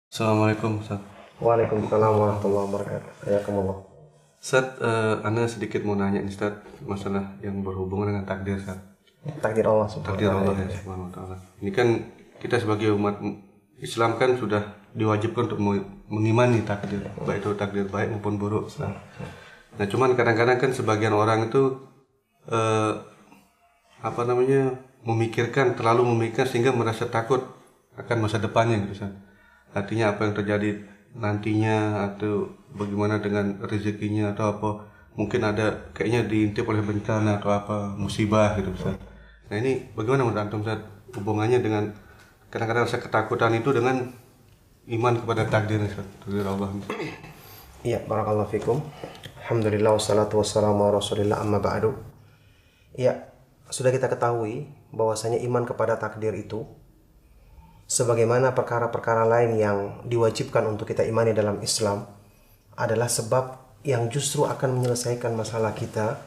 Assalamualaikum Ustaz. Waalaikumsalam warahmatullahi wabarakatuh. Hayakumullah. Ustaz, Anda sedikit mau nanya nih Ustaz, masalah yang berhubungan dengan takdir Ustaz. Takdir Allah subhanahu Takdir wa Allah ta'ala. ya subhanahu wa ta'ala. Ini kan kita sebagai umat Islam kan sudah diwajibkan untuk mengimani takdir, baik itu takdir baik maupun buruk Ustaz. Nah cuman kadang-kadang kan sebagian orang itu terlalu memikirkan sehingga merasa takut akan masa depannya gitu Ustaz. Artinya apa yang terjadi nantinya atau bagaimana dengan rezekinya atau apa, mungkin ada kayaknya diintip oleh bencana atau apa musibah gitu Ustaz. Nah ini bagaimana menurut antum Ustaz hubungannya dengan kadang-kadang rasa ketakutan itu dengan iman kepada takdir Ustaz, takdir Allah. Iya, barakallahu fikum. Alhamdulillah wassalatu wassalamu ala Rasulillah amma ba'du. Iya, sudah kita ketahui bahwasanya iman kepada takdir itu sebagaimana perkara-perkara lain yang diwajibkan untuk kita imani dalam Islam adalah sebab yang justru akan menyelesaikan masalah kita,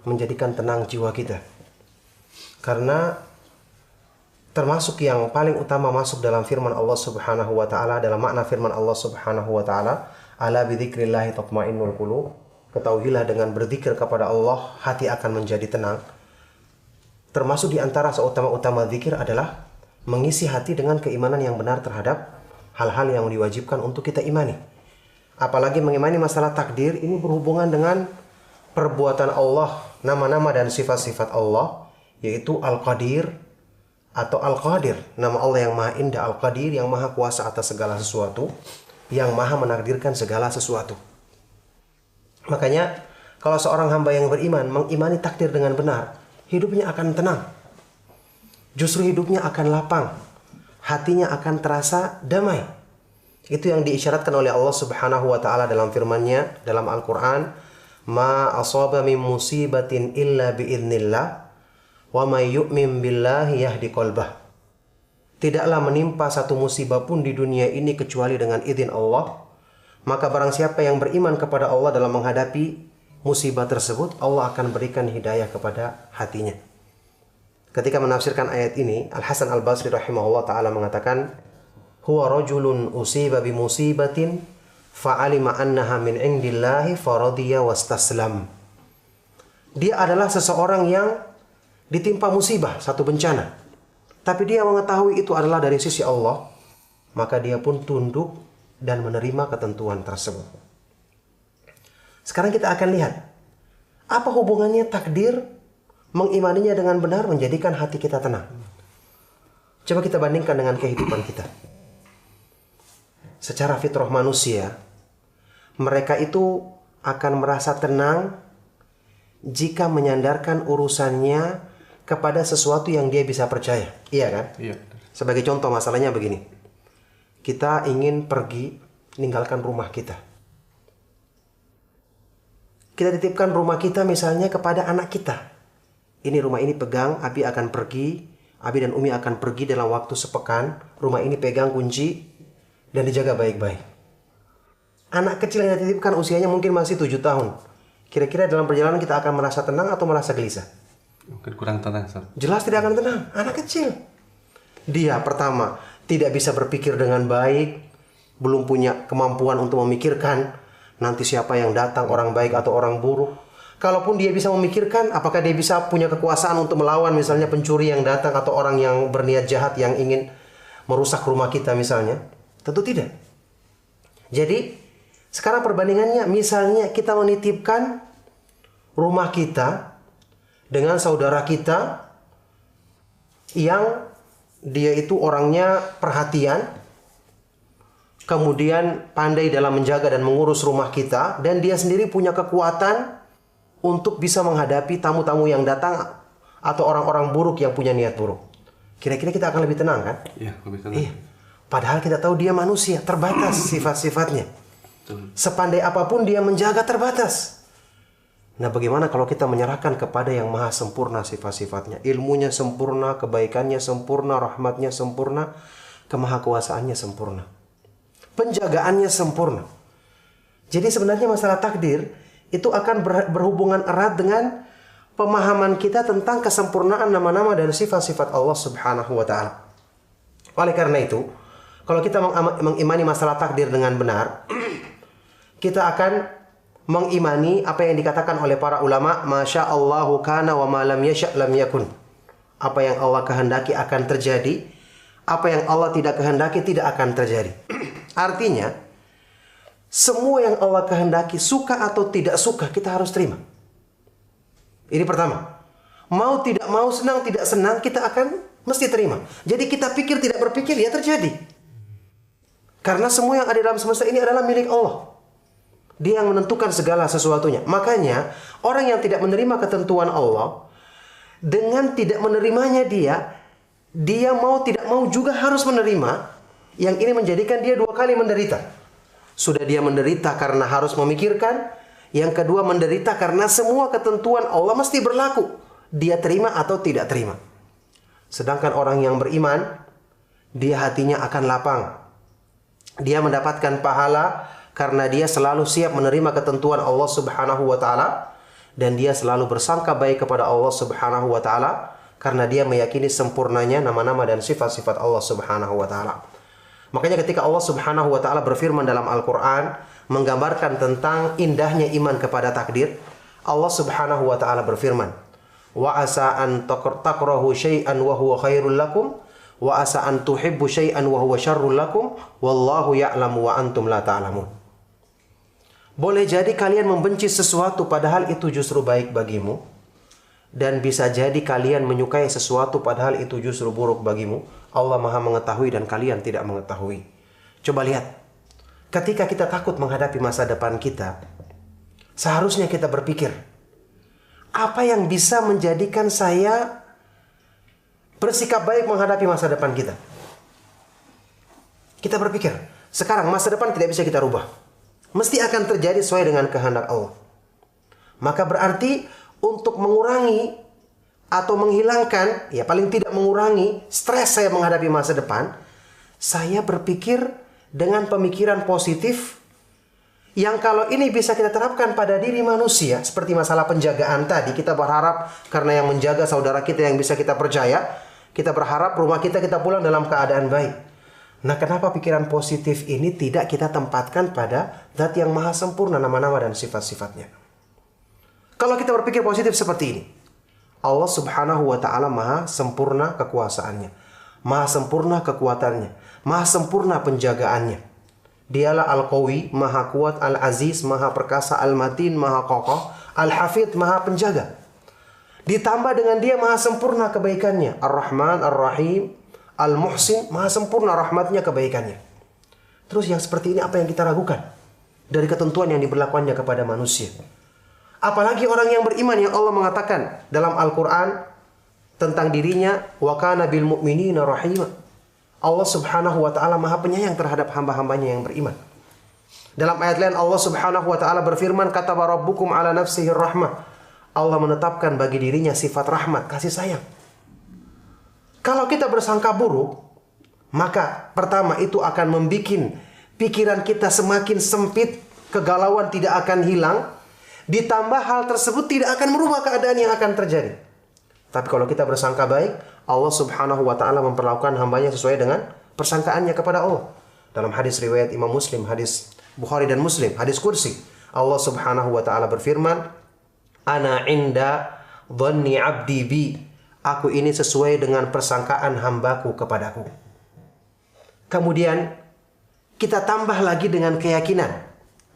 menjadikan tenang jiwa kita. Karena termasuk yang paling utama masuk dalam firman Allah Subhanahu wa taala, dalam makna firman Allah Subhanahu wa taala, ala bidzikrillah tatmainnul qulub. Ketahuilah dengan berzikir kepada Allah hati akan menjadi tenang. Termasuk di antara seutama-utama zikir adalah mengisi hati dengan keimanan yang benar terhadap hal-hal yang diwajibkan untuk kita imani. Apalagi mengimani masalah takdir, ini berhubungan dengan perbuatan Allah, nama-nama dan sifat-sifat Allah, yaitu Al-Qadir atau Al-Qadir. Nama Allah yang maha indah, Al-Qadir, yang maha kuasa atas segala sesuatu, yang maha menakdirkan segala sesuatu. Makanya kalau seorang hamba yang beriman mengimani takdir dengan benar, hidupnya akan tenang. Justru hidupnya akan lapang, hatinya akan terasa damai. Itu yang diisyaratkan oleh Allah Subhanahu wa taala dalam firman-Nya dalam Al-Qur'an, "Ma asaba min musibatin illa biidznillah, wa may yu'min billahi yahdi qalbah." Tidaklah menimpa satu musibah pun di dunia ini kecuali dengan izin Allah. Maka barang siapa yang beriman kepada Allah dalam menghadapi musibah tersebut, Allah akan berikan hidayah kepada hatinya. Ketika menafsirkan ayat ini, Al-Hasan Al-Basri rahimahullah ta'ala mengatakan, huwa rajulun usiba bimusibatin fa'alima annaha min indillahi faradiya wastaslam. Dia adalah seseorang yang ditimpa musibah, satu bencana. Tapi dia mengetahui itu adalah dari sisi Allah, maka dia pun tunduk dan menerima ketentuan tersebut. Sekarang kita akan lihat, apa hubungannya takdir, mengimaninya dengan benar, menjadikan hati kita tenang. Coba kita bandingkan dengan kehidupan kita. Secara fitrah manusia, mereka itu akan merasa tenang jika menyandarkan urusannya kepada sesuatu yang dia bisa percaya. Iya kan? Iya. Sebagai contoh masalahnya begini. Kita ingin pergi meninggalkan rumah kita. Kita titipkan rumah kita misalnya kepada anak kita. Ini rumah ini pegang, Abi akan pergi, Abi dan Umi akan pergi dalam waktu sepekan. Rumah ini pegang kunci dan dijaga baik-baik. Anak kecil yang dititipkan usianya mungkin masih 7 tahun. Kira-kira dalam perjalanan kita akan merasa tenang atau merasa gelisah? Mungkin kurang tenang Ustaz. Jelas tidak akan tenang. Anak kecil. Dia pertama tidak bisa berpikir dengan baik, belum punya kemampuan untuk memikirkan nanti siapa yang datang, orang baik atau orang buruk. Kalaupun dia bisa memikirkan, apakah dia bisa punya kekuasaan untuk melawan misalnya pencuri yang datang atau orang yang berniat jahat yang ingin merusak rumah kita misalnya? Tentu tidak. Jadi, sekarang perbandingannya, misalnya kita menitipkan rumah kita dengan saudara kita yang dia itu orangnya perhatian, kemudian pandai dalam menjaga dan mengurus rumah kita, dan dia sendiri punya kekuatan untuk bisa menghadapi tamu-tamu yang datang atau orang-orang buruk yang punya niat buruk. Kira-kira kita akan lebih tenang kan? Iya, lebih tenang. Iya. Padahal kita tahu dia manusia, terbatas sifat-sifatnya. Sepandai apapun dia menjaga terbatas. Nah, bagaimana kalau kita menyerahkan kepada yang maha sempurna sifat-sifatnya? Ilmunya sempurna, kebaikannya sempurna, rahmatnya sempurna, kemahakuasaannya sempurna, penjagaannya sempurna. Jadi sebenarnya masalah takdir itu akan berhubungan erat dengan pemahaman kita tentang kesempurnaan nama-nama dan sifat-sifat Allah Subhanahu wa ta'ala. Oleh karena itu, Kalau kita mengimani masalah takdir dengan benar, kita akan mengimani apa yang dikatakan oleh para ulama, Masya Allahu kana wa ma lam yasha' lam yakun. Apa yang Allah kehendaki akan terjadi, apa yang Allah tidak kehendaki tidak akan terjadi. Artinya, semua yang Allah kehendaki, suka atau tidak suka, kita harus terima. Ini pertama. Mau tidak mau, senang tidak senang, kita akan mesti terima. Jadi kita pikir tidak berpikir, ya terjadi. Karena semua yang ada dalam semesta ini adalah milik Allah. Dia yang menentukan segala sesuatunya. Makanya, orang yang tidak menerima ketentuan Allah, dengan tidak menerimanya dia mau tidak mau juga harus menerima. Yang ini menjadikan dia dua kali menderita. Sudah dia menderita karena harus memikirkan. Yang kedua menderita karena semua ketentuan Allah mesti berlaku. Dia terima atau tidak terima. Sedangkan orang yang beriman, dia hatinya akan lapang. Dia mendapatkan pahala karena dia selalu siap menerima ketentuan Allah Subhanahu wa taala, dan dia selalu bersangka baik kepada Allah Subhanahu wa taala karena dia meyakini sempurnanya nama-nama dan sifat-sifat Allah Subhanahu wa taala. Makanya ketika Allah Subhanahu wa taala berfirman dalam Al-Qur'an menggambarkan tentang indahnya iman kepada takdir, Allah Subhanahu wa taala berfirman, "Wa asa an takrahu syai'an wa huwa khairul lakum, wa asa an tuhibbu syai'an wa huwa syarrul lakum, wallahu ya'lamu wa antum la ta'lamun." Boleh jadi kalian membenci sesuatu padahal itu justru baik bagimu, dan bisa jadi kalian menyukai sesuatu padahal itu justru buruk bagimu. Allah Maha mengetahui dan kalian tidak mengetahui. Coba lihat, ketika kita takut menghadapi masa depan kita, seharusnya kita berpikir, apa yang bisa menjadikan saya bersikap baik menghadapi masa depan kita? Kita berpikir, sekarang masa depan tidak bisa kita rubah. Mesti akan terjadi sesuai dengan kehendak Allah. Maka berarti untuk mengurangi atau menghilangkan, ya paling tidak mengurangi stres saya menghadapi masa depan, saya berpikir dengan pemikiran positif yang kalau ini bisa kita terapkan pada diri manusia, seperti masalah penjagaan tadi. Kita berharap karena yang menjaga saudara kita yang bisa kita percaya, kita berharap rumah kita pulang dalam keadaan baik. Nah, kenapa pikiran positif ini tidak kita tempatkan pada Zat yang maha sempurna nama-nama dan sifat-sifatnya? Kalau kita berpikir positif seperti ini, Allah Subhanahu wa ta'ala maha sempurna kekuasaannya, maha sempurna kekuatannya, maha sempurna penjagaannya. Dialah Al-Qawi, maha kuat, Al-Aziz, maha perkasa, Al-Matin, maha kokoh, Al-Hafidh, maha penjaga. Ditambah dengan dia maha sempurna kebaikannya, Ar-Rahman, Ar-Rahim, Al-Muhsin, maha sempurna rahmatnya, kebaikannya. Terus yang seperti ini apa yang kita ragukan dari ketentuan yang diberlakukannya kepada manusia? Apalagi orang yang beriman yang Allah mengatakan dalam Al-Quran tentang dirinya, wa kana bil mu'minina rahima. Allah Subhanahu wa ta'ala maha penyayang terhadap hamba-hambanya yang beriman. Dalam ayat lain Allah Subhanahu wa ta'ala berfirman, kataba rabbukum ala nafsihi rahmah. Allah menetapkan bagi dirinya sifat rahmat, kasih sayang. Kalau kita bersangka buruk, maka pertama itu akan membuat pikiran kita semakin sempit, kegalauan tidak akan hilang. Ditambah hal tersebut tidak akan merubah keadaan yang akan terjadi. Tapi kalau kita bersangka baik, Allah Subhanahu wa ta'ala memperlakukan hambanya sesuai dengan persangkaannya kepada Allah. Dalam hadis riwayat Imam Muslim, hadis Bukhari dan Muslim, hadis kursi, Allah Subhanahu wa ta'ala berfirman, Ana inda dhanni abdi bi. Aku ini sesuai dengan persangkaan hambaku kepadaku. Kemudian kita tambah lagi dengan keyakinan.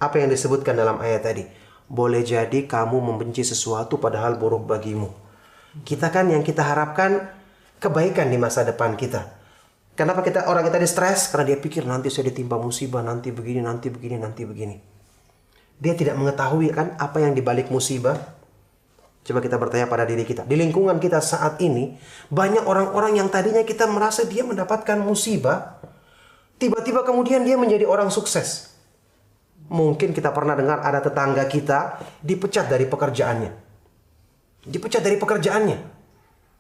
Apa yang disebutkan dalam ayat tadi. Boleh jadi kamu membenci sesuatu padahal buruk bagimu. Kita kan yang kita harapkan kebaikan di masa depan kita. Kenapa orang kita stres? Karena dia pikir nanti saya ditimpa musibah, nanti begini, nanti begini, nanti begini. Dia tidak mengetahui kan apa yang dibalik musibah. Coba kita bertanya pada diri kita. Di lingkungan kita saat ini, banyak orang-orang yang tadinya kita merasa dia mendapatkan musibah, tiba-tiba kemudian dia menjadi orang sukses. Mungkin kita pernah dengar ada tetangga kita dipecat dari pekerjaannya. Dipecat dari pekerjaannya.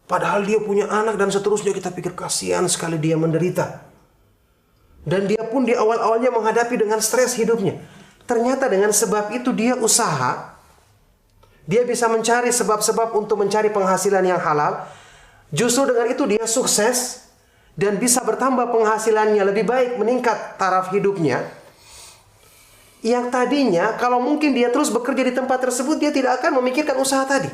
Padahal dia punya anak dan seterusnya, kita pikir kasihan sekali dia menderita. Dan dia pun di awal-awalnya menghadapi dengan stres hidupnya. Ternyata dengan sebab itu dia usaha. Dia bisa mencari sebab-sebab untuk mencari penghasilan yang halal. Justru dengan itu dia sukses. dan bisa bertambah penghasilannya, lebih baik, meningkat taraf hidupnya, yang tadinya kalau mungkin dia terus bekerja di tempat tersebut, dia tidak akan memikirkan usaha tadi.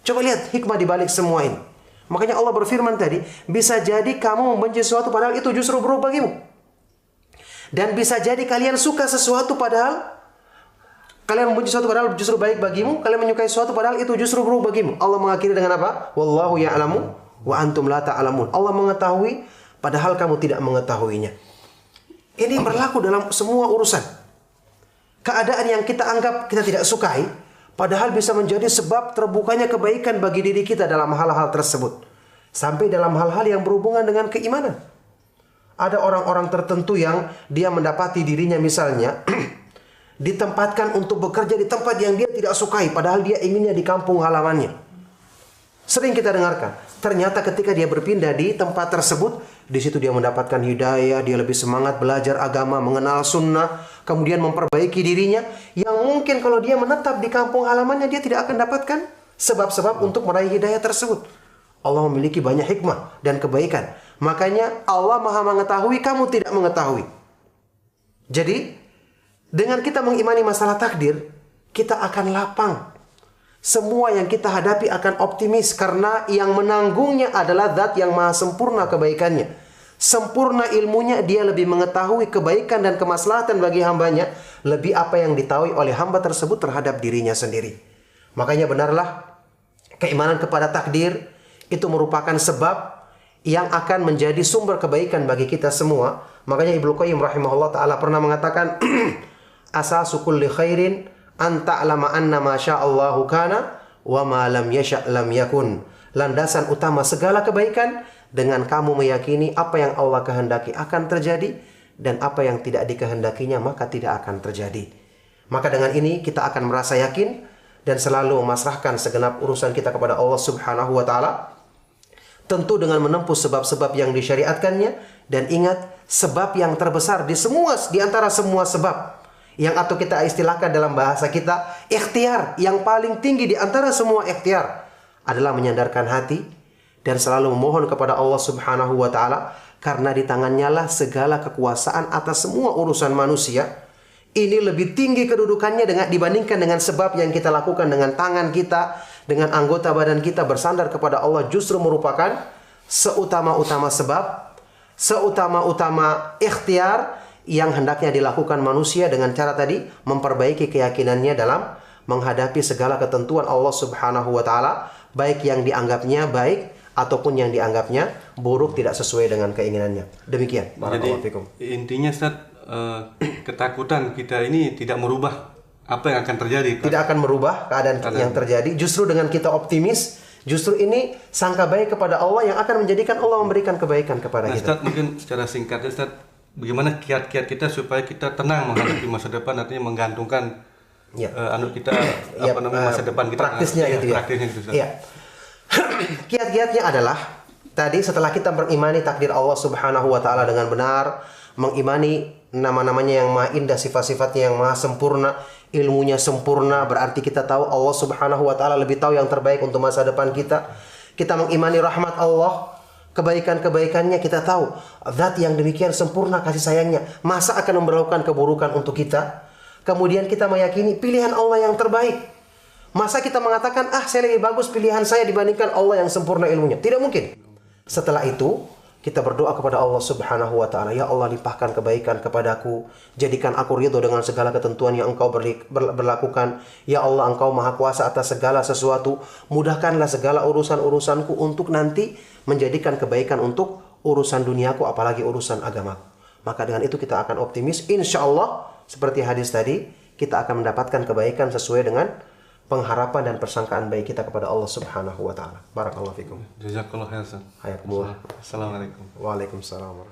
Coba lihat hikmah di balik semua ini. Makanya Allah berfirman tadi, bisa jadi kamu membenci sesuatu padahal itu justru buruk bagimu. Dan bisa jadi kalian suka sesuatu padahal kalian membenci sesuatu padahal justru baik bagimu, kalian menyukai sesuatu padahal itu justru buruk bagimu. Allah mengakhiri dengan apa? Wallahu ya'lamu wa antum la ta'lamun. Allah mengetahui padahal kamu tidak mengetahuinya. Ini berlaku dalam semua urusan. Keadaan yang kita anggap kita tidak sukai, padahal bisa menjadi sebab terbukanya kebaikan bagi diri kita dalam hal-hal tersebut. Sampai dalam hal-hal yang berhubungan dengan keimanan. Ada orang-orang tertentu yang dia mendapati dirinya misalnya ditempatkan untuk bekerja di tempat yang dia tidak sukai, padahal dia inginnya di kampung halamannya. Sering kita dengarkan, ternyata ketika dia berpindah di tempat tersebut, di situ dia mendapatkan hidayah, dia lebih semangat belajar agama, mengenal sunnah, kemudian memperbaiki dirinya, yang mungkin kalau dia menetap di kampung halamannya, dia tidak akan dapatkan sebab-sebab untuk meraih hidayah tersebut. Allah memiliki banyak hikmah dan kebaikan. Makanya Allah Maha mengetahui, kamu tidak mengetahui. Jadi, dengan kita mengimani masalah takdir, kita akan lapang. Semua yang kita hadapi akan optimis karena yang menanggungnya adalah Zat yang maha sempurna kebaikannya. Sempurna ilmunya, dia lebih mengetahui kebaikan dan kemaslahatan bagi hambanya, lebih apa yang ditahui oleh hamba tersebut terhadap dirinya sendiri. Makanya benarlah keimanan kepada takdir itu merupakan sebab yang akan menjadi sumber kebaikan bagi kita semua. Makanya Ibnu Qayyim rahimahullah ta'ala pernah mengatakan, asasu kulli khairin an ta'lama anna ma sya'allahu kana wa ma lam yasha' lam yakun. Landasan utama segala kebaikan dengan kamu meyakini apa yang Allah kehendaki akan terjadi dan apa yang tidak dikehendakinya maka tidak akan terjadi. Maka dengan ini kita akan merasa yakin dan selalu memasrahkan segenap urusan kita kepada Allah Subhanahu wa taala. Tentu dengan menempuh sebab-sebab yang disyariatkannya, dan ingat sebab yang terbesar di antara semua sebab yang atau kita istilahkan dalam bahasa kita ikhtiar, yang paling tinggi di antara semua ikhtiar adalah menyandarkan hati dan selalu memohon kepada Allah Subhanahu wa taala, karena di tangannya lah segala kekuasaan atas semua urusan manusia. Ini lebih tinggi kedudukannya dibandingkan dengan sebab yang kita lakukan dengan tangan kita, dengan anggota badan kita. Bersandar kepada Allah justru merupakan seutama-utama sebab, seutama-utama ikhtiar yang hendaknya dilakukan manusia dengan cara tadi memperbaiki keyakinannya dalam menghadapi segala ketentuan Allah Subhanahu wa taala, baik yang dianggapnya baik ataupun yang dianggapnya buruk, tidak sesuai dengan keinginannya. Demikian. Jadi intinya Ustaz, ketakutan kita ini tidak merubah apa yang akan terjadi. Tidak akan merubah keadaan yang terjadi. Justru dengan kita optimis, justru ini sangka baik kepada Allah yang akan menjadikan Allah memberikan kebaikan kepada kita. Ustaz, mungkin secara singkatnya Ustaz, bagaimana kiat-kiat kita supaya kita tenang menghadapi masa depan, artinya menggantungkan kita masa depan kita, praktisnya itu ya. Praktisnya itu, Ustaz. Iya. Kiat-kiatnya adalah tadi, setelah kita mengimani takdir Allah Subhanahu wa taala dengan benar, mengimani nama-namanya yang maha indah, sifat-sifatnya yang maha sempurna, ilmunya sempurna, berarti kita tahu Allah Subhanahu wa taala lebih tahu yang terbaik untuk masa depan kita. Kita mengimani rahmat Allah, kebaikan-kebaikannya, kita tahu Zat yang demikian sempurna kasih sayangnya, masa akan memberlakukan keburukan untuk kita. Kemudian kita meyakini pilihan Allah yang terbaik. Masa kita mengatakan, saya lebih bagus pilihan saya dibandingkan Allah yang sempurna ilmunya? Tidak mungkin. Setelah itu, kita berdoa kepada Allah Subhanahu wa taala, ya Allah, limpahkan kebaikan kepadaku, jadikan aku ridho dengan segala ketentuan yang Engkau berlakukan. Ya Allah, Engkau maha kuasa atas segala sesuatu, mudahkanlah segala urusan-urusanku untuk nanti menjadikan kebaikan untuk urusan duniaku, apalagi urusan agamaku. Maka dengan itu kita akan optimis, insya Allah seperti hadis tadi, kita akan mendapatkan kebaikan sesuai dengan pengharapan dan persangkaan baik kita kepada Allah Subhanahu wa taala. Barakallahu fikum. Jazakallahu khairan. Hayakumullah. Assalamualaikum. Waalaikumsalam.